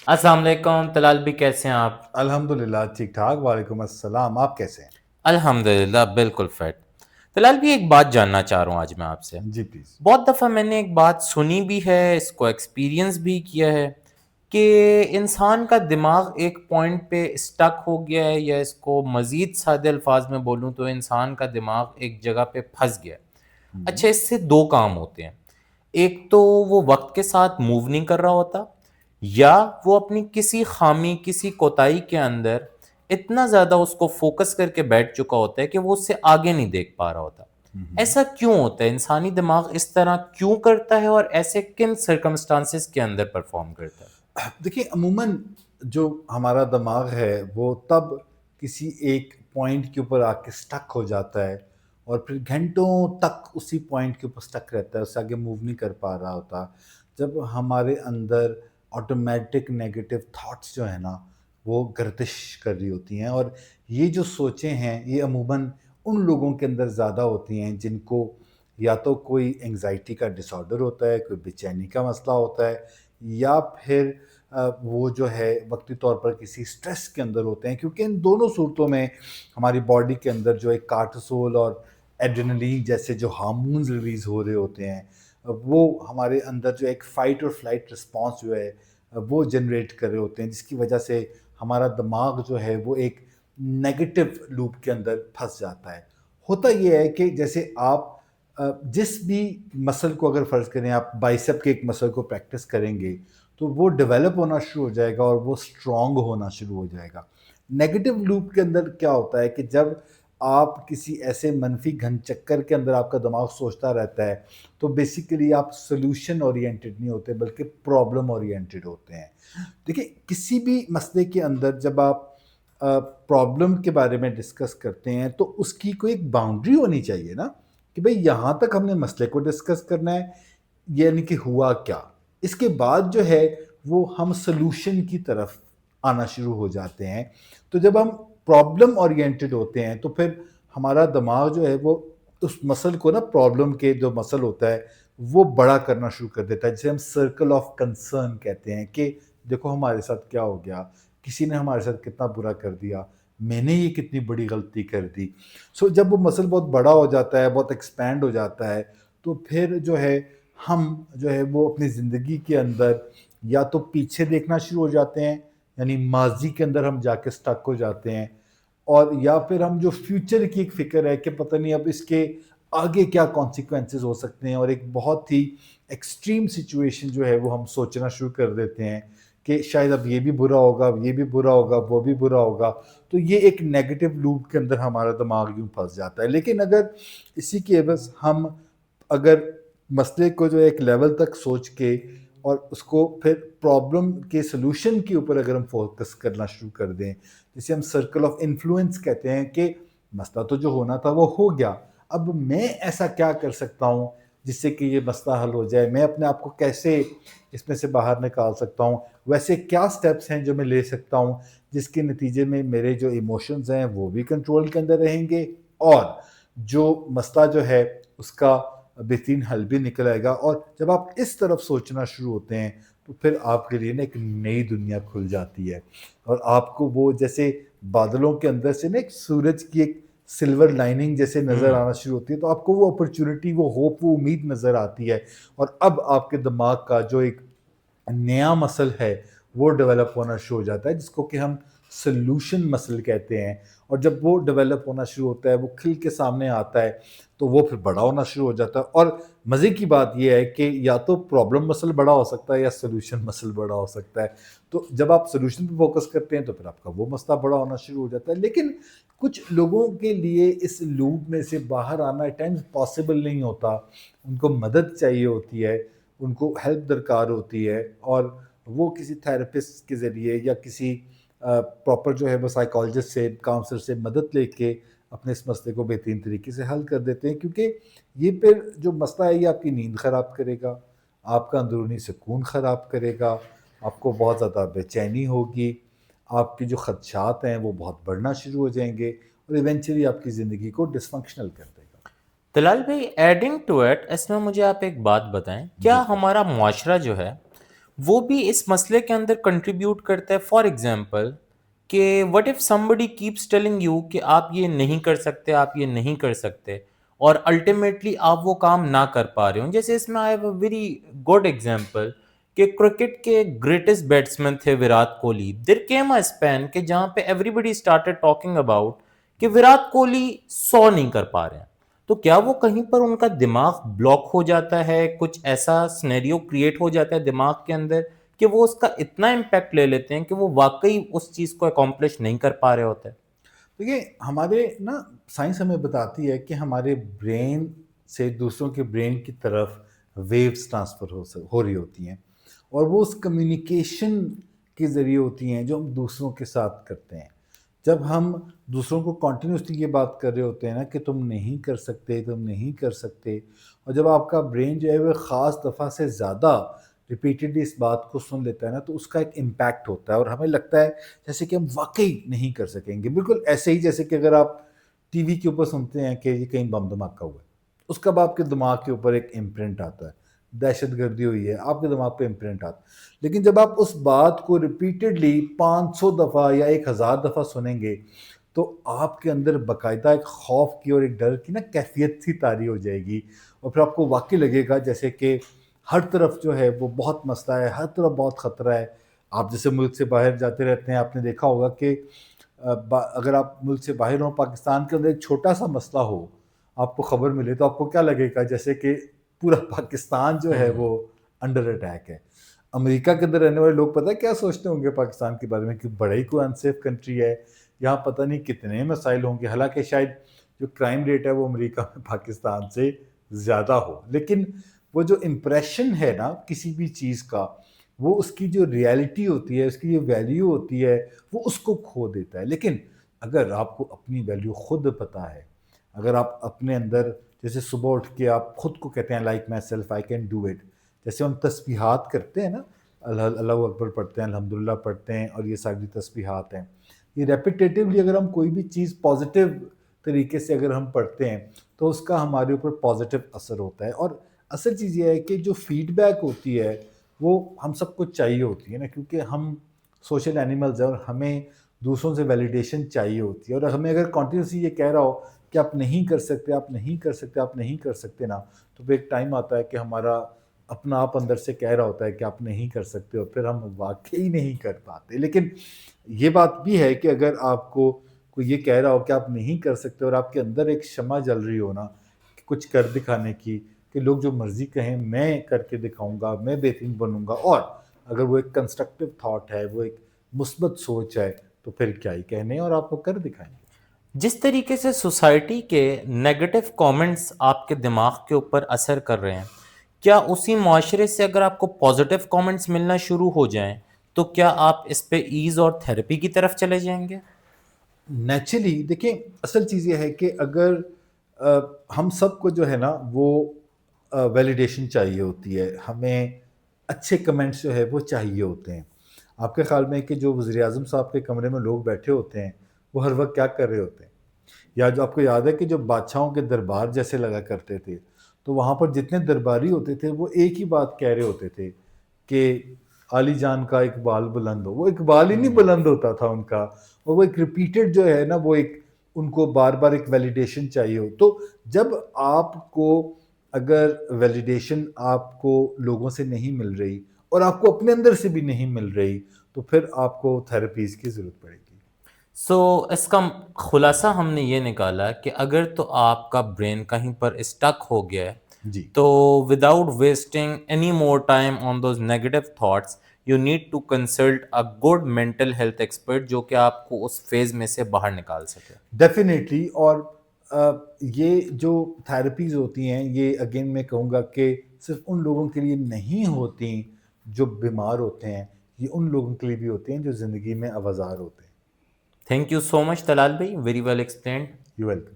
السلام علیکم طلال بھی، کیسے ہیں آپ؟ الحمدللہ ٹھیک ٹھاک. وعلیکم السلام. آپ کیسے ہیں؟ الحمدللہ بالکل فٹ. طلال بھی، ایک بات جاننا چاہ رہا ہوں آج میں آپ سے. جی پلیز. بہت دفعہ میں نے ایک بات سنی بھی ہے، اس کو ایکسپیرینس بھی کیا ہے کہ انسان کا دماغ ایک پوائنٹ پہ اسٹک ہو گیا ہے، یا اس کو مزید سادے الفاظ میں بولوں تو انسان کا دماغ ایک جگہ پہ پھنس گیا ہے. اچھا، اس سے دو کام ہوتے ہیں. ایک تو وہ وقت کے ساتھ موو نہیں کر رہا ہوتا، یا وہ اپنی کسی خامی، کسی کوتاہی کے اندر اتنا زیادہ اس کو فوکس کر کے بیٹھ چکا ہوتا ہے کہ وہ اس سے آگے نہیں دیکھ پا رہا ہوتا. ایسا کیوں ہوتا ہے؟ انسانی دماغ اس طرح کیوں کرتا ہے، اور ایسے کن سرکمسٹانسز کے اندر پرفارم کرتا ہے؟ دیکھیے عموماً جو ہمارا دماغ ہے وہ تب کسی ایک پوائنٹ کے اوپر آ کے سٹک ہو جاتا ہے اور پھر گھنٹوں تک اسی پوائنٹ کے اوپر سٹک رہتا ہے، اس سے آگے موو نہیں کر پا رہا ہوتا. جب ہمارے اندر آٹومیٹک نیگیٹو تھاٹس جو ہیں نا وہ گردش کر رہی ہوتی ہیں، اور یہ جو سوچیں ہیں یہ عموماً ان لوگوں کے اندر زیادہ ہوتی ہیں جن کو یا تو کوئی انگزائٹی کا ڈس آرڈر ہوتا ہے، کوئی بے چینی کا مسئلہ ہوتا ہے، یا پھر وہ جو ہے وقتی طور پر کسی سٹریس کے اندر ہوتے ہیں. کیونکہ ان دونوں صورتوں میں ہماری باڈی کے اندر جو ایک کارٹیسول اور ایڈرینلین جیسے جو ہارمونز ریلیز ہو رہے ہوتے ہیں، وہ ہمارے اندر جو ایک فائٹ اور فلائٹ رسپانس جو ہے وہ جنریٹ کر رہے ہوتے ہیں، جس کی وجہ سے ہمارا دماغ جو ہے وہ ایک نیگیٹو لوپ کے اندر پھنس جاتا ہے. ہوتا یہ ہے کہ جیسے آپ جس بھی مسل کو اگر فرض کریں، آپ بائسپ کے ایک مسل کو پریکٹس کریں گے تو وہ ڈیولپ ہونا شروع ہو جائے گا اور وہ اسٹرانگ ہونا شروع ہو جائے گا. نیگیٹو لوپ کے اندر کیا ہوتا ہے کہ جب آپ کسی ایسے منفی گھن چکر کے اندر آپ کا دماغ سوچتا رہتا ہے تو بیسیکلی آپ سولوشن اورینٹڈ نہیں ہوتے بلکہ پرابلم اورینٹڈ ہوتے ہیں. دیکھیں کسی بھی مسئلے کے اندر جب آپ پرابلم کے بارے میں ڈسکس کرتے ہیں تو اس کی کوئی ایک باؤنڈری ہونی چاہیے نا، کہ بھئی یہاں تک ہم نے مسئلے کو ڈسکس کرنا ہے، یعنی کہ ہوا کیا. اس کے بعد جو ہے وہ ہم سلوشن کی طرف آنا شروع ہو جاتے ہیں. تو جب ہم پرابلم اورینٹڈ ہوتے ہیں تو پھر ہمارا دماغ جو ہے وہ اس مسئلے کو نا، پرابلم کے جو مسئلہ ہوتا ہے وہ بڑا کرنا شروع کر دیتا ہے، جسے ہم سرکل آف کنسرن کہتے ہیں کہ دیکھو ہمارے ساتھ کیا ہو گیا، کسی نے ہمارے ساتھ کتنا برا کر دیا، میں نے یہ کتنی بڑی غلطی کر دی. جب وہ مسئلہ بہت بڑا ہو جاتا ہے، بہت ایکسپینڈ ہو جاتا ہے، تو پھر جو ہے ہم جو ہے وہ اپنی زندگی کے اندر یا تو پیچھے دیکھنا شروع ہو جاتے ہیں، یعنی ماضی کے اندر ہم جا کے سٹک ہو جاتے ہیں، اور یا پھر ہم جو فیوچر کی ایک فکر ہے کہ پتہ نہیں اب اس کے آگے کیا کانسیکوینسز ہو سکتے ہیں، اور ایک بہت ہی ایکسٹریم سچویشن جو ہے وہ ہم سوچنا شروع کر دیتے ہیں کہ شاید اب یہ بھی برا ہوگا، اب یہ بھی برا ہوگا، وہ بھی برا ہوگا. تو یہ ایک نیگیٹو لوپ کے اندر ہمارا دماغ یوں پھنس جاتا ہے. لیکن اگر اسی کے عوض ہم اگر مسئلے کو جو ایک لیول تک سوچ کے اور اس کو پھر پرابلم کے سلوشن کے اوپر اگر ہم فوکس کرنا شروع کر دیں، جسے ہم سرکل آف انفلوئنس کہتے ہیں کہ مسئلہ تو جو ہونا تھا وہ ہو گیا، اب میں ایسا کیا کر سکتا ہوں جس سے کہ یہ مسئلہ حل ہو جائے، میں اپنے آپ کو کیسے اس میں سے باہر نکال سکتا ہوں، ویسے کیا سٹیپس ہیں جو میں لے سکتا ہوں جس کے نتیجے میں میرے جو ایموشنز ہیں وہ بھی کنٹرول کے اندر رہیں گے، اور جو مسئلہ جو ہے اس کا بہترین حل بھی نکل آئے گا. اور جب آپ اس طرف سوچنا شروع ہوتے ہیں تو پھر آپ کے لیے نا ایک نئی دنیا کھل جاتی ہے، اور آپ کو وہ جیسے بادلوں کے اندر سے نا ایک سورج کی ایک سلور لائننگ جیسے نظر آنا شروع ہوتی ہے، تو آپ کو وہ اپرچونٹی، وہ ہوپ، وہ امید نظر آتی ہے، اور اب آپ کے دماغ کا جو ایک نیا مسل ہے وہ ڈیولپ ہونا شروع ہو جاتا ہے، جس کو کہ ہم سلوشن مسل کہتے ہیں. اور جب وہ ڈیولپ ہونا شروع ہوتا ہے، وہ کھل کے سامنے آتا ہے، تو وہ پھر بڑا ہونا شروع ہو جاتا ہے. اور مزے کی بات یہ ہے کہ یا تو پرابلم مسل بڑا ہو سکتا ہے یا سلوشن مسل بڑا ہو سکتا ہے. تو جب آپ سلوشن پہ فوکس کرتے ہیں تو پھر آپ کا وہ مسئلہ بڑا ہونا شروع ہو جاتا ہے. لیکن کچھ لوگوں کے لیے اس لوپ میں سے باہر آنا ایٹ ٹائمز پاسبل نہیں ہوتا، ان کو مدد چاہیے ہوتی ہے، ان کو ہیلپ درکار ہوتی ہے، اور وہ کسی تھراپسٹ کے ذریعے یا کسی پراپر جو ہے وہ سائیکالوجسٹ سے، کاؤنسلر سے مدد لے کے اپنے اس مسئلے کو بہترین طریقے سے حل کر دیتے ہیں. کیونکہ یہ پھر جو مسئلہ ہے یہ آپ کی نیند خراب کرے گا، آپ کا اندرونی سکون خراب کرے گا، آپ کو بہت زیادہ بے چینی ہوگی، آپ کی جو خدشات ہیں وہ بہت بڑھنا شروع ہو جائیں گے، اور ایونچولی آپ کی زندگی کو ڈس فنکشنل کر دے گا. طلال بھائی، ایڈنگ ٹو ایٹ، اس میں مجھے آپ ایک بات بتائیں، کیا جی ہمارا معاشرہ جو ہے وہ بھی اس مسئلے کے اندر کنٹریبیوٹ کرتا ہے. فار ایگزامپل کہ what if somebody keeps telling you کہ آپ یہ نہیں کر سکتے، آپ یہ نہیں کر سکتے، اور الٹیمیٹلی آپ وہ کام نہ کر پا رہے ہوں. جیسے اس میں I have a very good example کہ کرکٹ کے گریٹسٹ بیٹسمین تھے Virat Kohli. There came a span کہ جہاں پہ everybody started talking about کہ وراٹ کوہلی 100 نہیں کر پا رہے ہیں. تو کیا وہ کہیں پر ان کا دماغ بلاک ہو جاتا ہے، کچھ ایسا سنیریو کریٹ ہو جاتا ہے دماغ کے اندر کہ وہ اس کا اتنا امپیکٹ لے لیتے ہیں کہ وہ واقعی اس چیز کو اکمپلش نہیں کر پا رہے ہوتے؟ دیکھیے ہمارے نا سائنس ہمیں بتاتی ہے کہ ہمارے برین سے دوسروں کے برین کی طرف ویوز ٹرانسفر ہو رہی ہوتی ہیں، اور وہ اس کمیونیکیشن کے ذریعے ہوتی ہیں جو ہم دوسروں کے ساتھ کرتے ہیں. جب ہم دوسروں کو کنٹینیوسلی یہ بات کر رہے ہوتے ہیں نا کہ تم نہیں کر سکتے، تم نہیں کر سکتے، اور جب آپ کا برین جو ہے وہ خاص دفعہ سے زیادہ ریپیٹڈلی اس بات کو سن لیتا ہے نا، تو اس کا ایک امپیکٹ ہوتا ہے اور ہمیں لگتا ہے جیسے کہ ہم واقعی نہیں کر سکیں گے. بالکل ایسے ہی جیسے کہ اگر آپ ٹی وی کے اوپر سنتے ہیں کہ یہ کہیں بم دھماکہ ہوا ہے، اس کا آپ کے دماغ کے اوپر ایک امپرنٹ آتا ہے، دہشت گردی ہوئی ہے، آپ کے دماغ پہ امپرنٹ آتا ہے. لیکن جب آپ اس بات کو ریپیٹڈلی 500 دفعہ یا 1000 دفعہ سنیں گے تو آپ کے اندر باقاعدہ ایک خوف کی اور ایک ڈر کی نا کیفیت سی طاری ہو جائے گی، اور پھر آپ کو واقعی لگے گا جیسے کہ ہر طرف جو ہے وہ بہت مسئلہ ہے، ہر طرف بہت خطرہ ہے. آپ جیسے ملک سے باہر جاتے رہتے ہیں، آپ نے دیکھا ہوگا کہ اگر آپ ملک سے باہر ہوں، پاکستان کے اندر ایک چھوٹا سا مسئلہ ہو، آپ کو خبر ملے تو آپ کو کیا لگے گا جیسے کہ پورا پاکستان جو ہے وہ انڈر اٹیک ہے. امریکہ کے اندر رہنے والے لوگ پتہ ہے کیا سوچتے ہوں گے پاکستان کے بارے میں کہ بڑا ہی کوئی انسیف کنٹری ہے، یہاں پتہ نہیں کتنے مسائل ہوں گے. حالانکہ شاید جو کرائم ریٹ ہے وہ امریکہ میں پاکستان سے زیادہ ہو، لیکن وہ جو امپریشن ہے نا کسی بھی چیز کا، وہ اس کی جو ریالٹی ہوتی ہے، اس کی جو ویلیو ہوتی ہے، وہ اس کو کھو دیتا ہے. لیکن اگر آپ کو اپنی ویلیو خود پتہ ہے، اگر آپ اپنے اندر جیسے صبح اٹھ کے آپ خود کو کہتے ہیں like my self I can do it, جیسے ہم تسبیحات کرتے ہیں نا، اللہ اکبر پڑھتے ہیں، الحمدللہ پڑھتے ہیں، اور یہ ساری تسبیحات ہیں، یہ ریپیٹیٹیولی اگر ہم کوئی بھی چیز پازیٹیو طریقے سے اگر ہم پڑھتے ہیں تو اس کا ہمارے اوپر پازیٹیو اثر ہوتا ہے. اور اصل چیز یہ ہے کہ جو فیڈ بیک ہوتی ہے وہ ہم سب کو چاہیے ہوتی ہے نا، کیونکہ ہم سوشل اینیملز ہیں اور ہمیں دوسروں سے ویلیڈیشن چاہیے ہوتی ہے. اور ہمیں اگر کنٹینیوسلی یہ کہہ رہا ہو کہ آپ نہیں کر سکتے، آپ نہیں کر سکتے، آپ نہیں کر سکتے نا، تو پھر ایک ٹائم آتا ہے کہ ہمارا اپنا آپ اندر سے کہہ رہا ہوتا ہے کہ آپ نہیں کر سکتے، اور پھر ہم واقعی نہیں کر پاتے. لیکن یہ بات بھی ہے کہ اگر آپ کو کوئی یہ کہہ رہا ہو کہ آپ نہیں کر سکتے اور آپ کے اندر ایک شمع جل رہی ہو نا کہ کچھ کر دکھانے کی، کہ لوگ جو مرضی کہیں میں کر کے دکھاؤں گا، میں بہترین بنوں گا، اور اگر وہ ایک کنسٹرکٹیو تھاٹ ہے، وہ ایک مثبت سوچ ہے، تو پھر کیا ہی کہنے، اور آپ کو کر دکھائیں گے. جس طریقے سے سوسائٹی کے نیگیٹو کامنٹس آپ کے دماغ کے اوپر اثر کر رہے ہیں، کیا اسی معاشرے سے اگر آپ کو پازیٹیو کامنٹس ملنا شروع ہو جائیں تو کیا آپ اس پہ ایز اور تھیراپی کی طرف چلے جائیں گے؟ نیچرلی دیکھیں اصل چیز یہ ہے کہ اگر ہم سب کو جو ہے نا وہ ویلیڈیشن چاہیے ہوتی ہے، ہمیں اچھے کمنٹس جو ہے وہ چاہیے ہوتے ہیں. آپ کے خیال میں کہ جو وزیر اعظم صاحب کے کمرے میں لوگ بیٹھے ہوتے ہیں وہ ہر وقت کیا کر رہے ہوتے ہیں؟ یا جو آپ کو یاد ہے کہ جو بادشاہوں کے دربار جیسے لگا کرتے تھے تو وہاں پر جتنے درباری ہوتے تھے وہ ایک ہی بات کہہ رہے ہوتے تھے کہ عالی جان کا اقبال بلند ہو. وہ اقبال ہی نہیں بلند ہوتا تھا ان کا، اور وہ ایک ریپیٹڈ جو ہے نا وہ ایک ان کو بار بار ایک ویلیڈیشن چاہیے ہو. تو جب آپ کو اگر ویلیڈیشن آپ کو لوگوں سے نہیں مل رہی اور آپ کو اپنے اندر سے بھی نہیں مل رہی تو پھر آپ کو تھیراپیز کی ضرورت پڑے گی. سو اس کا خلاصہ ہم نے یہ نکالا کہ اگر تو آپ کا برین کہیں پر اسٹک ہو گیا ہے جی تو without wasting any more time on those negative thoughts you need to consult a good mental health expert جو کہ آپ کو اس فیز میں سے باہر نکال سکے. ڈیفینیٹلی. اور یہ جو تھیراپیز ہوتی ہیں یہ اگین میں کہوں گا کہ صرف ان لوگوں کے لیے نہیں ہوتی جو بیمار ہوتے ہیں، یہ ان لوگوں کے لیے بھی ہوتے ہیں جو زندگی میں اوزار ہوتے ہیں. Thank you so much Talal بھائی، very well explained. You welcome.